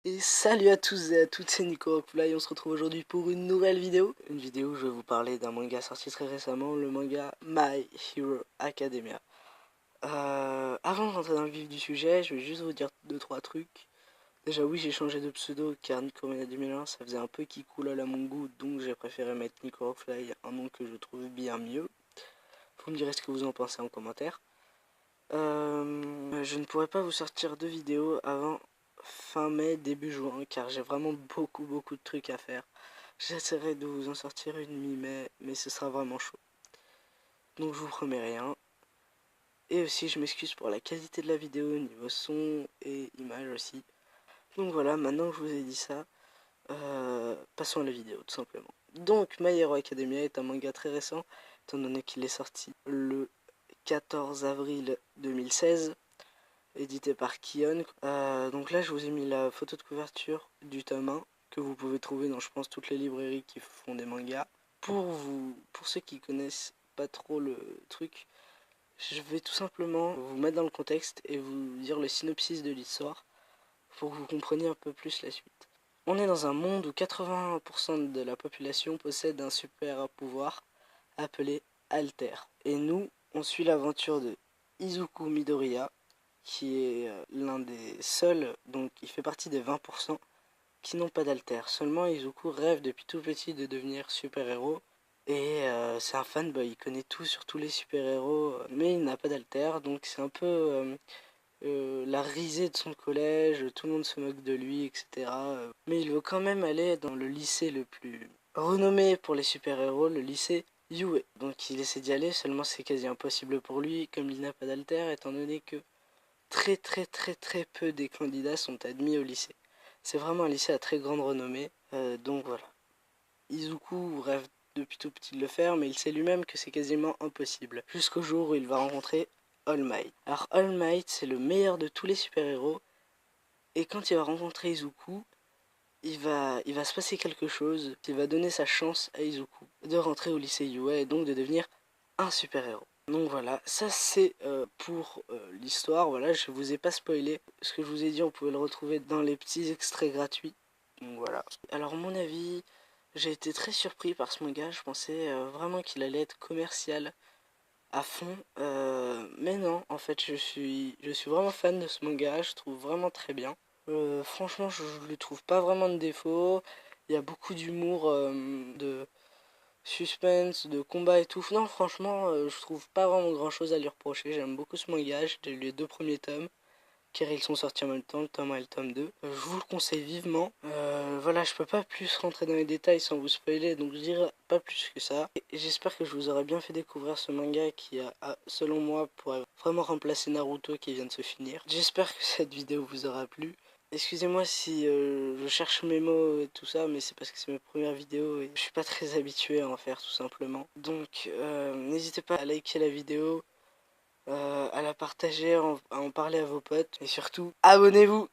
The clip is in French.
Et salut à tous et à toutes, c'est Nico Rockfly et on se retrouve aujourd'hui pour une nouvelle vidéo. Une vidéo où je vais vous parler d'un manga sorti très récemment, le manga My Hero Academia. Avant de rentrer dans le vif du sujet, je vais juste vous dire 2-3 trucs. Déjà oui, j'ai changé de pseudo car Nico Mania 2001 ça faisait un peu Kikula à mon goût, donc j'ai préféré mettre Nico Rockfly, un nom que je trouve bien mieux. Vous me direz ce que vous en pensez en commentaire. Je ne pourrai pas vous sortir de vidéo avant fin mai, début juin, car j'ai vraiment beaucoup de trucs à faire. J'essaierai de vous en sortir une mi-mai, mais ce sera vraiment chaud. Donc je vous promets rien. Et aussi je m'excuse pour la qualité de la vidéo, niveau son et image aussi. Donc voilà, maintenant que je vous ai dit ça, passons à la vidéo tout simplement. Donc My Hero Academia est un manga très récent, étant donné qu'il est sorti le 14 avril 2016. Édité par Kion. Donc là je vous ai mis la photo de couverture du tome 1 que vous pouvez trouver dans je pense toutes les librairies qui font des mangas. Pour ceux qui connaissent pas trop le truc, je vais tout simplement vous mettre dans le contexte et vous dire le synopsis de l'histoire pour que vous compreniez un peu plus la suite. On est dans un monde où 80% de la population possède un super pouvoir appelé Alter. Et nous, on suit l'aventure de Izuku Midoriya, qui est l'un des seuls, donc il fait partie des 20% qui n'ont pas d'alter. Seulement Izuku rêve depuis tout petit de devenir super-héros. Et c'est un fanboy, il connaît tout sur tous les super-héros, mais il n'a pas d'alter, donc c'est un peu la risée de son collège, tout le monde se moque de lui, etc. Mais il veut quand même aller dans le lycée le plus renommé pour les super-héros, le lycée Yue. Donc il essaie d'y aller, seulement c'est quasi impossible pour lui, comme il n'a pas d'alter, étant donné que très peu des candidats sont admis au lycée. C'est vraiment un lycée à très grande renommée, donc voilà. Izuku rêve depuis tout petit de le faire, mais il sait lui-même que c'est quasiment impossible, jusqu'au jour où il va rencontrer All Might. Alors All Might, c'est le meilleur de tous les super-héros, et quand il va rencontrer Izuku, il va se passer quelque chose qui va donner sa chance à Izuku de rentrer au lycée Yue et donc de devenir un super-héros. Donc voilà, ça c'est pour l'histoire. Voilà, je vous ai pas spoilé. Ce que je vous ai dit, on pouvait le retrouver dans les petits extraits gratuits. Donc voilà. Alors mon avis, j'ai été très surpris par ce manga. Je pensais vraiment qu'il allait être commercial à fond. Mais non, en fait, je suis vraiment fan de ce manga. Je trouve vraiment très bien. Franchement, je ne lui trouve pas vraiment de défaut. Il y a beaucoup d'humour, de suspense, de combat et tout. Non, franchement, je trouve pas vraiment grand chose à lui reprocher. J'aime beaucoup ce manga. J'ai lu les deux premiers tomes, car ils sont sortis en même temps, le tome 1 et le tome 2. Je vous le conseille vivement. Voilà, je peux pas plus rentrer dans les détails sans vous spoiler, donc je dirais pas plus que ça. Et j'espère que je vous aurai bien fait découvrir ce manga qui selon moi, pourrait vraiment remplacer Naruto qui vient de se finir. J'espère que cette vidéo vous aura plu. Excusez-moi si je cherche mes mots et tout ça, mais c'est parce que c'est mes premières vidéos et je suis pas très habitué à en faire tout simplement. Donc n'hésitez pas à liker la vidéo, à la partager, à en parler à vos potes et surtout abonnez-vous.